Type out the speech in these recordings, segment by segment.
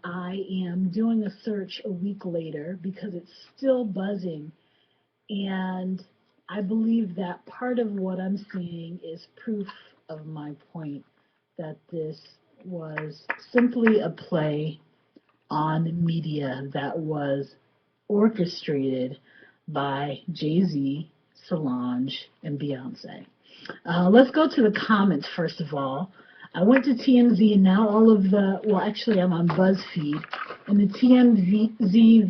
I am doing a search a week later because it's still buzzing, and I believe that part of what I'm seeing is proof of my point that this was simply a play on media that was orchestrated by Jay-Z, Solange, and Beyonce. Let's go to the comments first of all. I went to TMZ and now all of the, well actually I'm on BuzzFeed, and the TMZ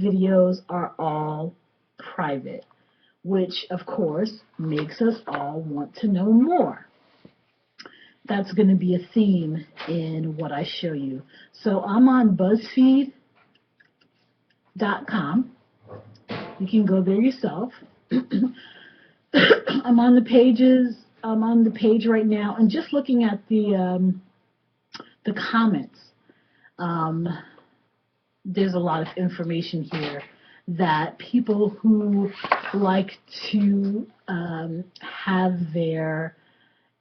videos are all private, which of course makes us all want to know more. That's going to be a theme in what I show you. So I'm on BuzzFeed.com. You can go there yourself. I'm on the page right now, and just looking at the comments. There's a lot of information here that people who like to have their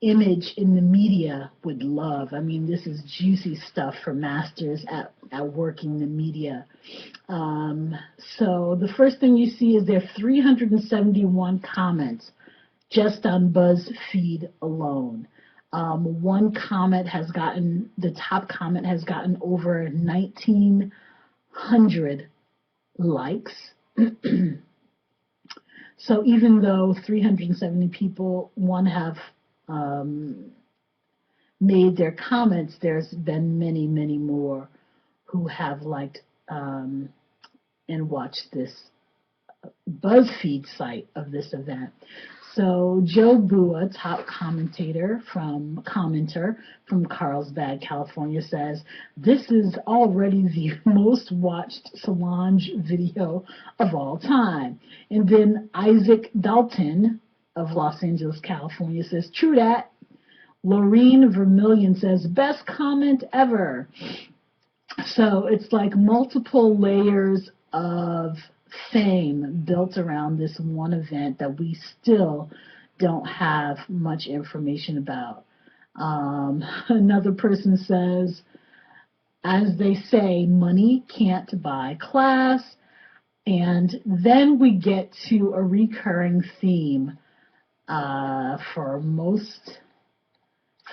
image in the media would love. I mean, this is juicy stuff for masters at working the media. So the first thing you see is there are 371 comments just on BuzzFeed alone. One comment has gotten, the top comment has gotten over 1,900 likes. So even though 370 people, have made their comments, there's been many, many more who have liked and watched this BuzzFeed site of this event. So Joe Bua, top commenter from Carlsbad, California, says, "This is already the most watched Solange video of all time." And then Isaac Dalton of Los Angeles, California says, "True that." Laureen Vermillion says, "Best comment ever." So it's like multiple layers of fame built around this one event that we still don't have much information about. Another person says, as they say, money can't buy class. And then we get to a recurring theme for most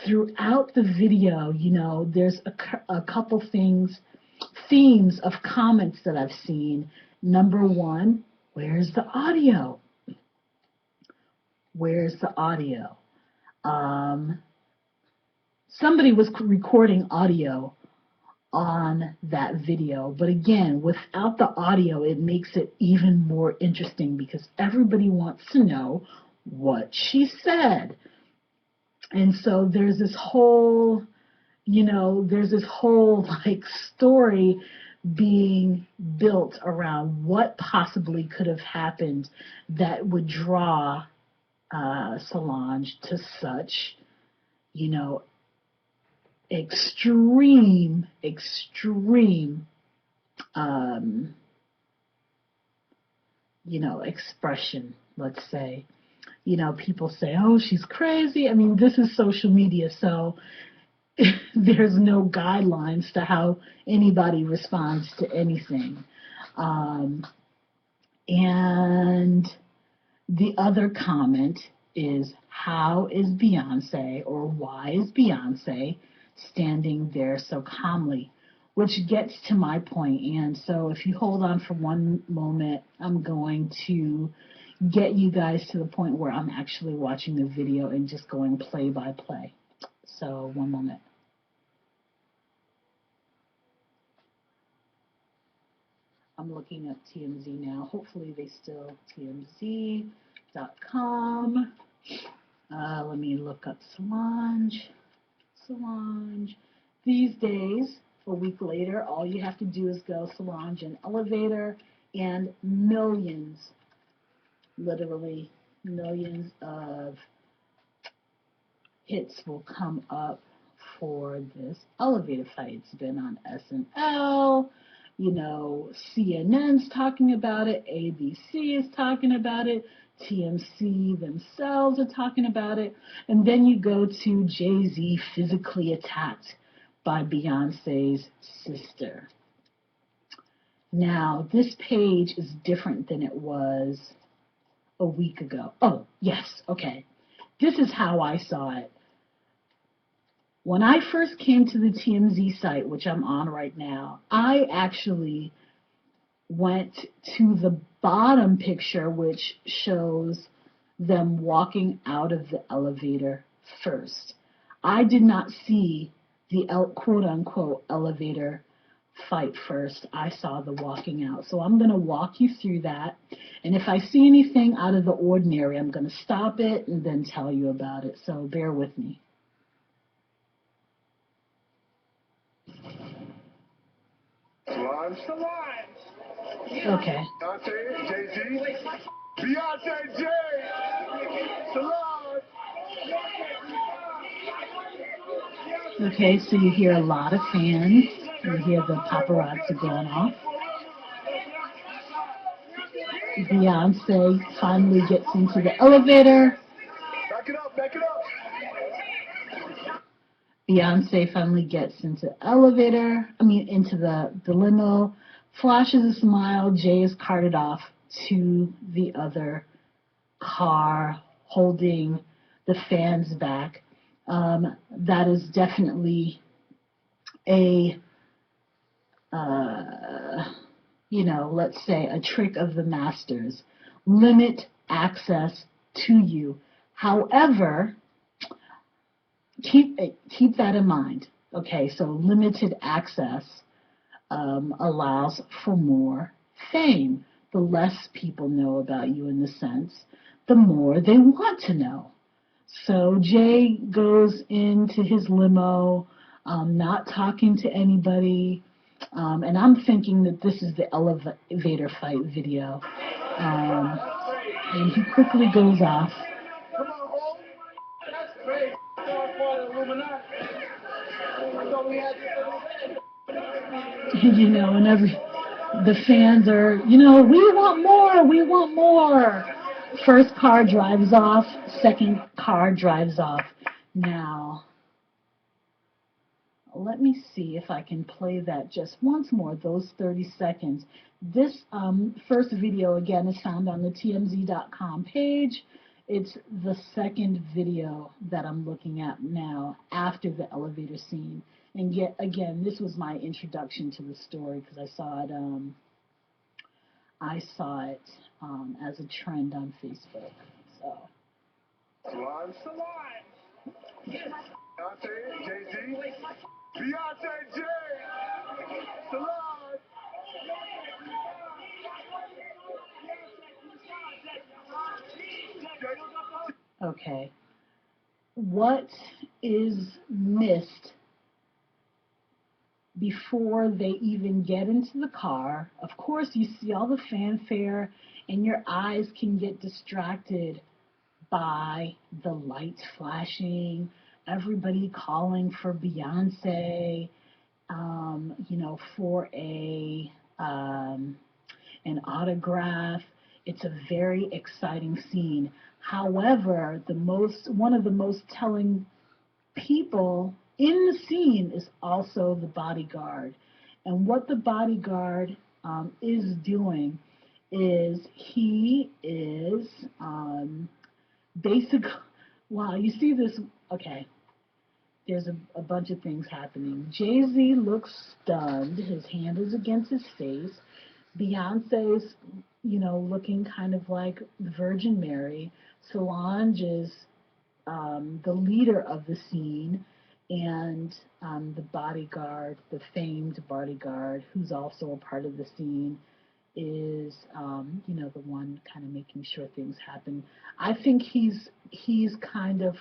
throughout the video. You know, there's a couple themes of comments that I've seen. Number one, where's the audio? Where's the audio? Somebody was recording audio on that video, but again, without the audio, it makes it even more interesting because everybody wants to know what she said. And so there's this whole, like story being built around what possibly could have happened that would draw Solange to such, extreme, expression, let's say. People say, oh, she's crazy. I mean, this is social media, so there's no guidelines to how anybody responds to anything. And the other comment is, how is Beyonce, or why is Beyonce standing there so calmly? Which gets to my point. And so if you hold on for one moment, I'm going to get you guys to the point where I'm actually watching the video and just going play by play. So one moment. I'm looking at TMZ now. Hopefully they still, TMZ.com. Let me look up Solange. These days, a week later, all you have to do is go Solange in elevator, and millions, literally millions of hits will come up for this elevator fight. It's been on SNL, CNN's talking about it, ABC is talking about it, TMC themselves are talking about it, and then you go to Jay-Z physically attacked by Beyonce's sister. Now, this page is different than it was a week ago. Oh, yes, okay. This is how I saw it. When I first came to the TMZ site, which I'm on right now, I actually went to the bottom picture, which shows them walking out of the elevator first. I did not see the quote-unquote elevator fight first. I saw the walking out. So I'm going to walk you through that. And if I see anything out of the ordinary, I'm going to stop it and then tell you about it. So bear with me. Okay. Beyonce, Jay-Z, BeyonceJ, Solange. Okay, so you hear a lot of fans. You hear the paparazzi going off. Beyonce finally gets into the elevator. Back it up, back it up. Beyonce finally gets into the elevator, into the limo, flashes a smile. Jay is carted off to the other car, holding the fans back. That is definitely a, let's say a trick of the masters. Limit access to you. However, keep that in mind. Okay, so limited access allows for more fame. The less people know about you, in the sense, the more they want to know. So Jay goes into his limo, not talking to anybody, and I'm thinking that this is the elevator fight video. And he quickly goes off. And the fans are, we want more. First car drives off, second car drives off. Now, let me see if I can play that just once more, those 30 seconds. This first video, again, is found on the TMZ.com page. It's the second video that I'm looking at now after the elevator scene. And yet, again, this was my introduction to the story because I saw it as a trend on Facebook. So. Solange, Beyonce, Jay-Z, BeyonceJ, Solange. Okay. What is missed before they even get into the car? Of course, you see all the fanfare, and your eyes can get distracted by the lights flashing, everybody calling for Beyonce, for an autograph. It's a very exciting scene. However, one of the most telling people in the scene is also the bodyguard. And what the bodyguard is doing is he is basically, wow, you see this, okay, there's a bunch of things happening. Jay-Z looks stunned. His hand is against his face. Beyonce's, looking kind of like the Virgin Mary. Solange is the leader of the scene, and the bodyguard, the famed bodyguard, who's also a part of the scene, is the one kind of making sure things happen. I think he's kind of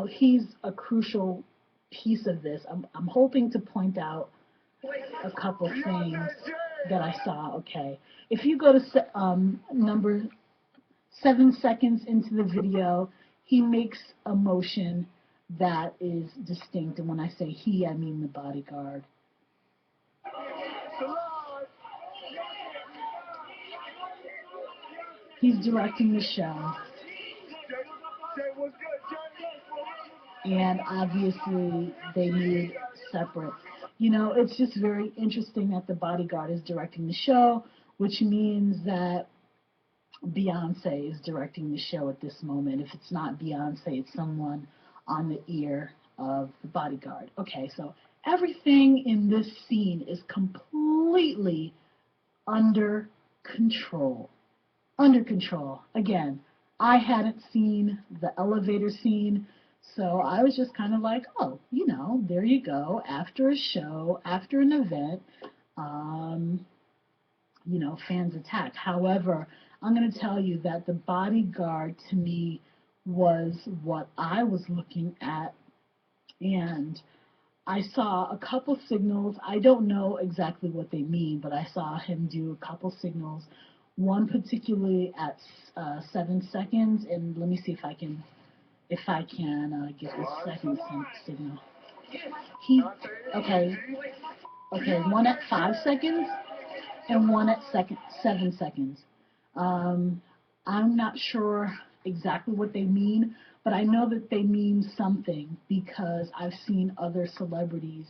he's a crucial piece of this. I'm hoping to point out a couple things that I saw. Okay, if you go to number 7 seconds into the video, he makes a motion that is distinct, and when I say he, I mean the bodyguard. He's directing the show. and obviously they need separate. You know, it's just very interesting that the bodyguard is directing the show, which means that Beyonce is directing the show at this moment. If it's not Beyonce, it's someone on the ear of the bodyguard. Okay, so everything in this scene is completely under control. Under control. Again, I hadn't seen the elevator scene, so I was just kind of like, oh, you know, there you go. After a show, after an event, um, you know, fans attack. However, I'm going to tell you that the bodyguard to me was what I was looking at, and I saw a couple signals. I don't know exactly what they mean, but I saw him do a couple signals. One particularly at 7 seconds, and let me see if I can get the second signal. He okay, one at 5 seconds and one at 7 seconds. I'm not sure exactly what they mean, but I know that they mean something because I've seen other celebrities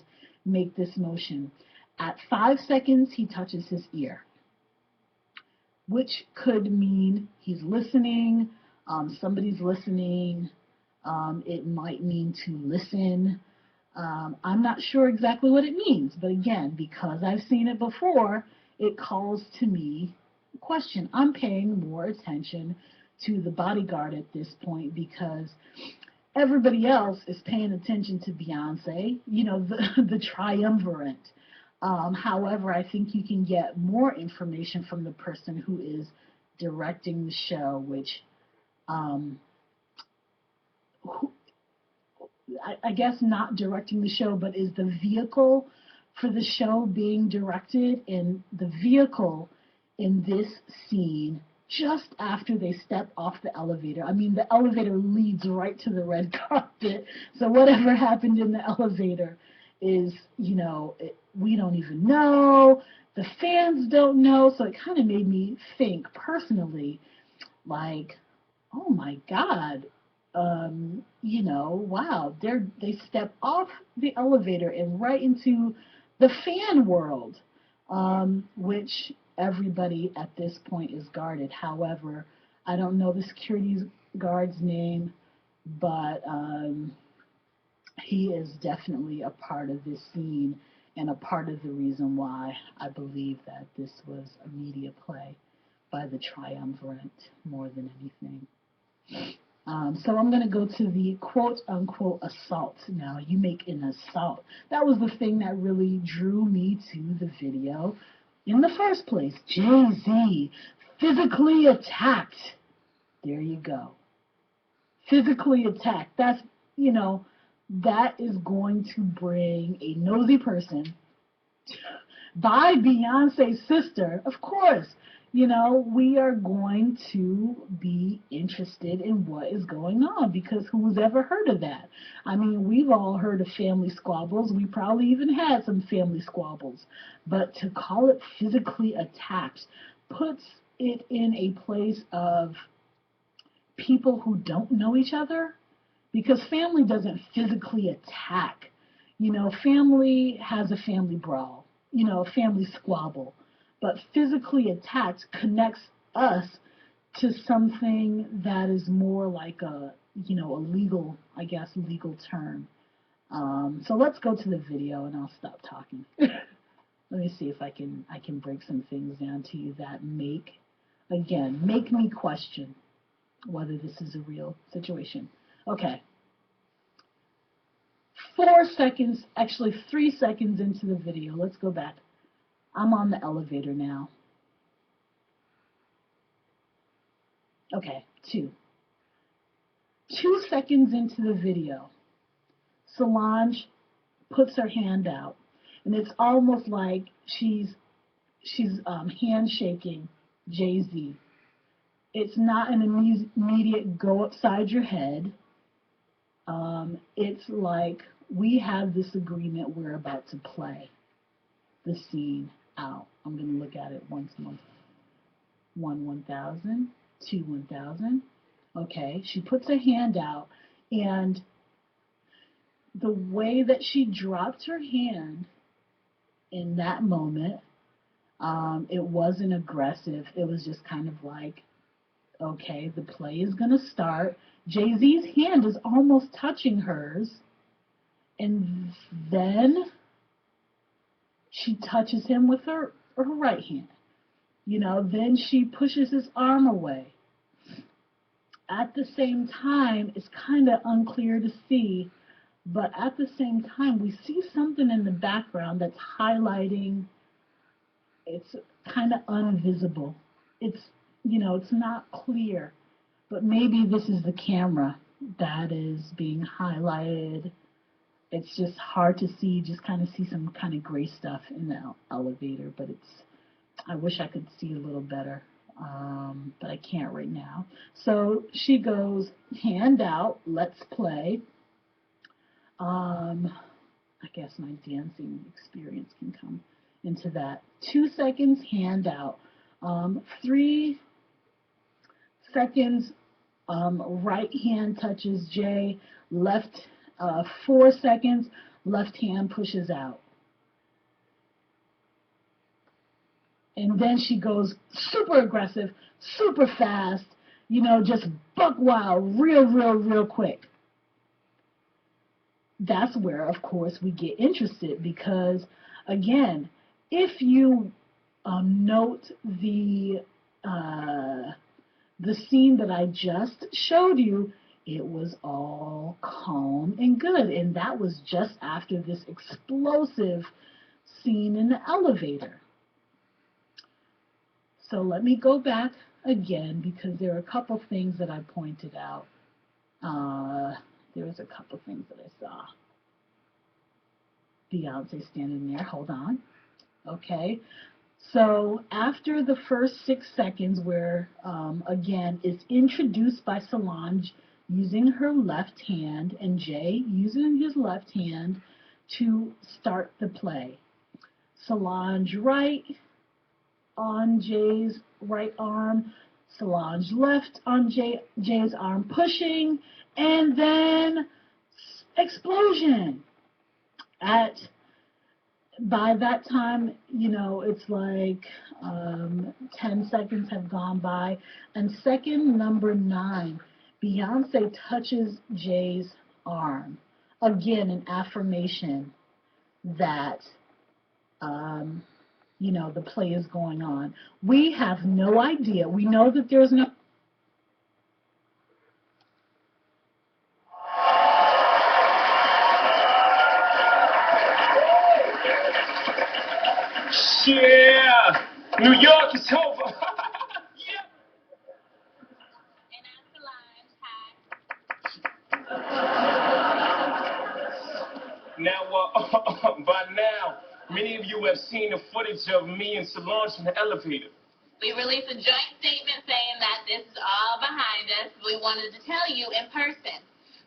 make this motion. At 5 seconds, he touches his ear, which could mean he's listening, somebody's listening, it might mean to listen. I'm not sure exactly what it means, but again, because I've seen it before, it calls to me a question. I'm paying more attention to the bodyguard at this point because everybody else is paying attention to Beyonce, you know, the triumvirate. However, I think you can get more information from the person who is directing the show, which who, I guess not directing the show, but is the vehicle for the show being directed. And the vehicle in this scene, just after they step off the elevator, I mean, the elevator leads right to the red carpet, so whatever happened in the elevator is, you know, we don't even know, the fans don't know, so it kind of made me think personally, like, oh my God, you know, wow, they step off the elevator and right into the fan world, which everybody at this point is guarded. However, I don't know the security guard's name, but he is definitely a part of this scene and a part of the reason why I believe that this was a media play by the triumvirate more than anything. So I'm going to go to the quote-unquote assault. Now, you make an assault. That was the thing that really drew me to the video in the first place. Jay-Z physically attacked. There you go. Physically attacked. That's, you know, that is going to bring a nosy person by Beyonce's sister, of course. You know, we are going to be interested in what is going on because who's ever heard of that? I mean, we've all heard of family squabbles. We probably even had some family squabbles. But to call it physically attacked puts it in a place of people who don't know each other, because family doesn't physically attack. You know, family has a family brawl, you know, a family squabble. But physically attacked connects us to something that is more like a, you know, a legal, I guess, legal term. So let's go to the video and I'll stop talking. Let me see if I can break some things down to you that make me question whether this is a real situation. Okay. 4 seconds, actually 3 seconds into the video. Let's go back. I'm on the elevator now. Okay, 2 seconds into the video, Solange puts her hand out, and it's almost like she's handshaking Jay-Z. It's not an immediate go upside your head. It's like, we have this agreement, we're about to play the scene out. I'm going to look at it once more. 1,000, 2 1,000. Okay, she puts her hand out, and the way that she dropped her hand in that moment, it wasn't aggressive. It was just kind of like, okay, the play is going to start. Jay-Z's hand is almost touching hers. And then she touches him with her right hand. Then she pushes his arm away. At the same time, it's kind of unclear to see, but at the same time, we see something in the background that's highlighting. It's kind of invisible. It's not clear, but maybe this is the camera that is being highlighted. It's just hard to see, just kind of see some kind of gray stuff in the elevator, but I wish I could see a little better, but I can't right now. So she goes, hand out, let's play. I guess my dancing experience can come into that. 2 seconds, hand out. 3 seconds, right hand touches Jay. Left, 4 seconds, left hand pushes out. And then she goes super aggressive, super fast, just buck wild, real quick. That's where, of course, we get interested because, again, if you note the scene that I just showed you, it was all calm and good, and that was just after this explosive scene in the elevator. So let me go back again because there are a couple things that I pointed out. There was a couple things that I saw. Beyonce standing there. Hold on. Okay. So after the first 6 seconds where, again, it's introduced by Solange using her left hand and Jay using his left hand to start the play. Solange right on Jay's right arm, Solange left on Jay's arm pushing, and then explosion. By that time, it's like 10 seconds have gone by, and second number 9, Beyonce touches Jay's arm. Again, an affirmation that the play is going on. We have no idea. We know that there's no. Yeah, New York is over. Yeah. And I'm Solange. Now, by now, many of you have seen the footage of me and Solange in the elevator. We released a joint statement saying that this is all behind us. We wanted to tell you in person.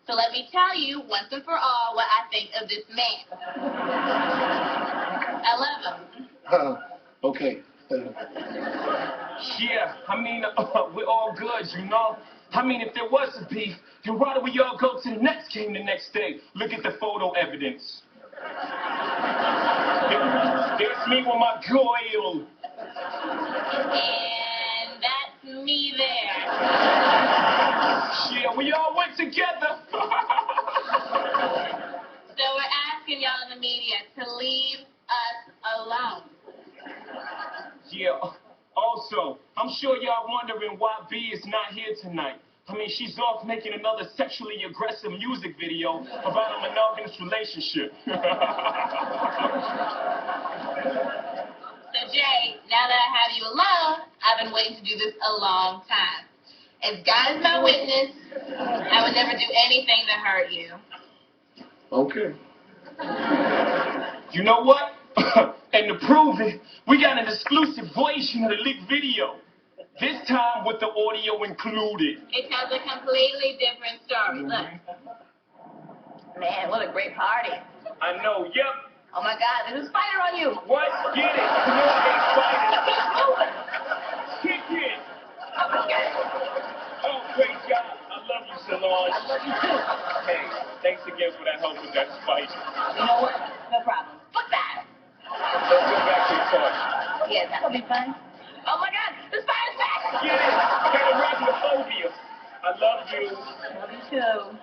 So let me tell you once and for all what I think of this man. I love him. Okay. Yeah, we're all good, if there was a beef, then why do we all go to the next game the next day? Look at the photo evidence. There's me with my girl. And that's me there. Yeah, we all went together. So we're asking y'all in the media to leave us alone. Yeah, also, I'm sure y'all wondering why B is not here tonight. She's off making another sexually aggressive music video about a monogamous relationship. So Jay, now that I have you alone, I've been waiting to do this a long time. As God is my witness, I would never do anything to hurt you. Okay. You know what? And to prove it, we got an exclusive version of the leaked video. This time with the audio included. It tells a completely different story. Look. Man, what a great party. I know, yep. Oh my God, there's a spider on you. What? Get it. Come on, hey, spider. Kick it. Oh, great job. I love you, Solange. I love you too. Hey, thanks again. guess without help with that fight. You know what? No problem. Fuck that! Let's go back to the party. Yeah, that'll be fun. Oh my God, the spider's back! Get it! I got arachnophobia. I love you. Love you too.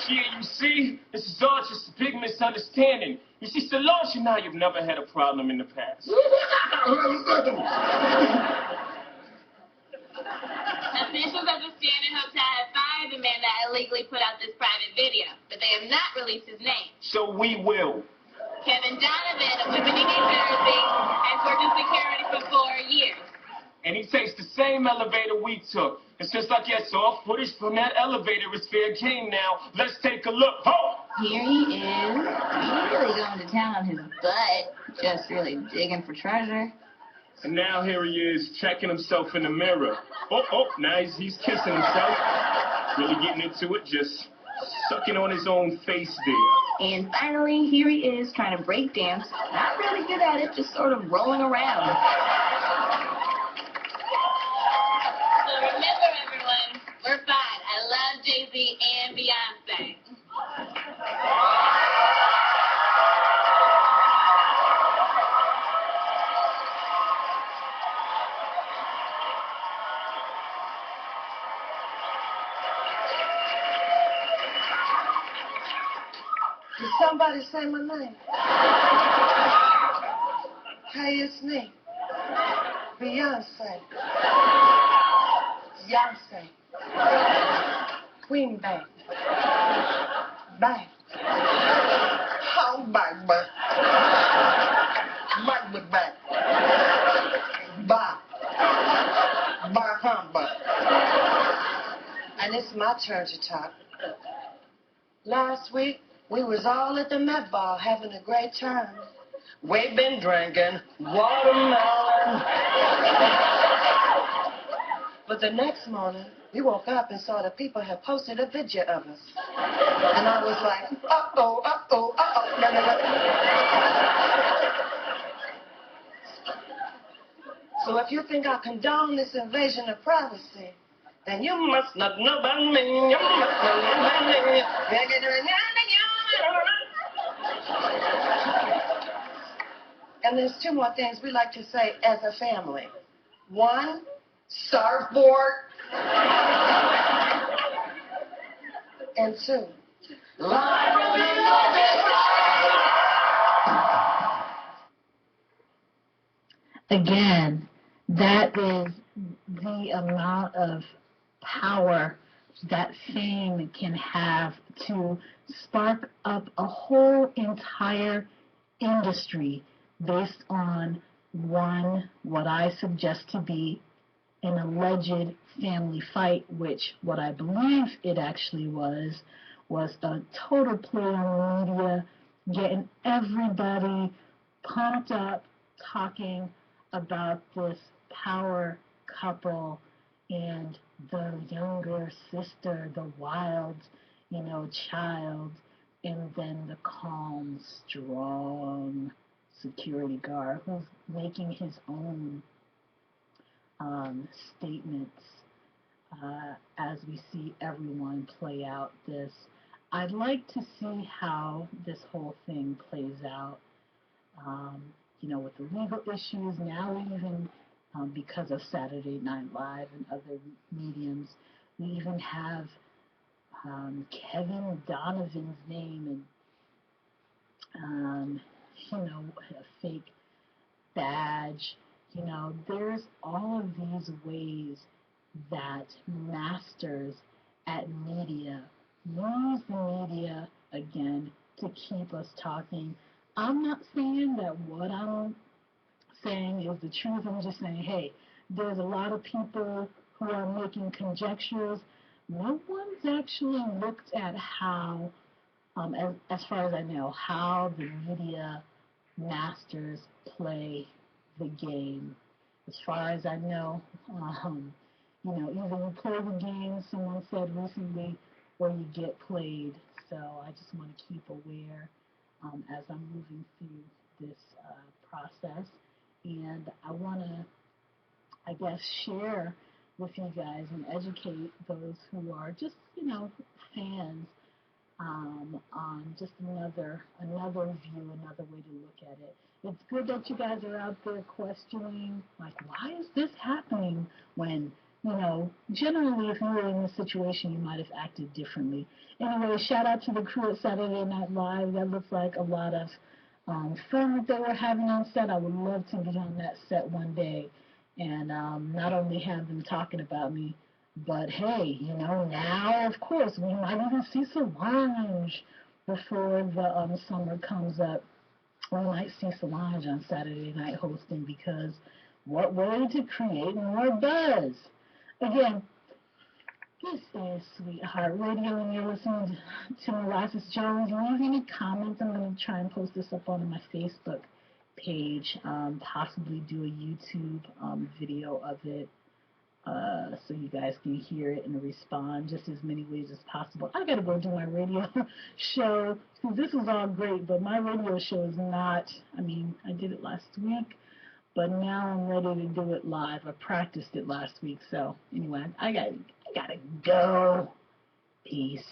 Shit, you see? This is all just a big misunderstanding. You see, Solange and I, you've never had a problem in the past. Officials at the Standard Hotel have fired the man that illegally put out this private video, but they have not released his name. So we will. Kevin Donovan of Whippany, New Jersey, has worked in security for 4 years. And he takes the same elevator we took. And since I get off footage from that elevator is fair game now, let's take a look. Ho! Here he is. He's really going to town on his butt. Just really digging for treasure. And now here he is, checking himself in the mirror. Oh, now he's kissing himself. Really getting into it, just sucking on his own face there. And finally, here he is trying to break dance. Not really good at it, just sort of rolling around. So remember, everyone, we're fine. I love Jay-Z and Beyonce. Did somebody say my name? Hey, it's me. Beyonce. Beyonce. Queen Bang. Bang. How bang, bang. Bang, bang, bang. Bang. Bang, bang. And it's my turn to talk. Last week, we was all at the Met Ball having a great time. We've been drinking watermelon. But the next morning, we woke up and saw that people had posted a picture of us. And I was like, uh-oh, uh-oh, uh-oh. No, no, no. So if you think I condone this invasion of privacy, then you must not know about me. You must not know about me. And there's two more things we like to say as a family. One, surfboard. And two, Again, that is the amount of power that fame can have to spark up a whole entire industry based on one, what I suggest to be an alleged family fight, which what I believe it actually was a total play on media, getting everybody pumped up, talking about this power couple and the younger sister, the wild, child, and then the calm, strong security guard who's making his own statements as we see everyone play out this. I'd like to see how this whole thing plays out, with the legal issues now, even because of Saturday Night Live and other mediums, we even have Kevin Donovan's name and, a fake badge. There's all of these ways that masters at media use the media, again, to keep us talking. I'm not saying that what I'm saying is the truth. I'm just saying, hey, there's a lot of people who are making conjectures. No one's actually looked at how, as far as I know, how the media masters play the game. As far as I know, even you play the game, someone said recently, or you get played. So I just want to keep aware as I'm moving through this process. And I want to I guess, share with you guys and educate those who are just, fans on just another view, another way to look at it. It's good that you guys are out there questioning, like, why is this happening when, generally if you were in this situation, you might have acted differently. Anyway, shout out to the crew at Saturday Night Live. That looks like a lot of fun that they were having on set. I would love to be on that set one day and not only have them talking about me, but hey, now of course we might even see Solange before the summer comes up. We might see Solange on Saturday night hosting, because what way to create more buzz? Again, this is Sweetheart Radio, and you're listening to Molasses Jones. Leave any comments. I'm going to try and post this up on my Facebook page, possibly do a YouTube video of it, so you guys can hear it and respond just as many ways as possible. I got to go do my radio show, because this was all great, but my radio show is not, I did it last week, but now I'm ready to do it live. I practiced it last week, so anyway, I gotta go. Peace.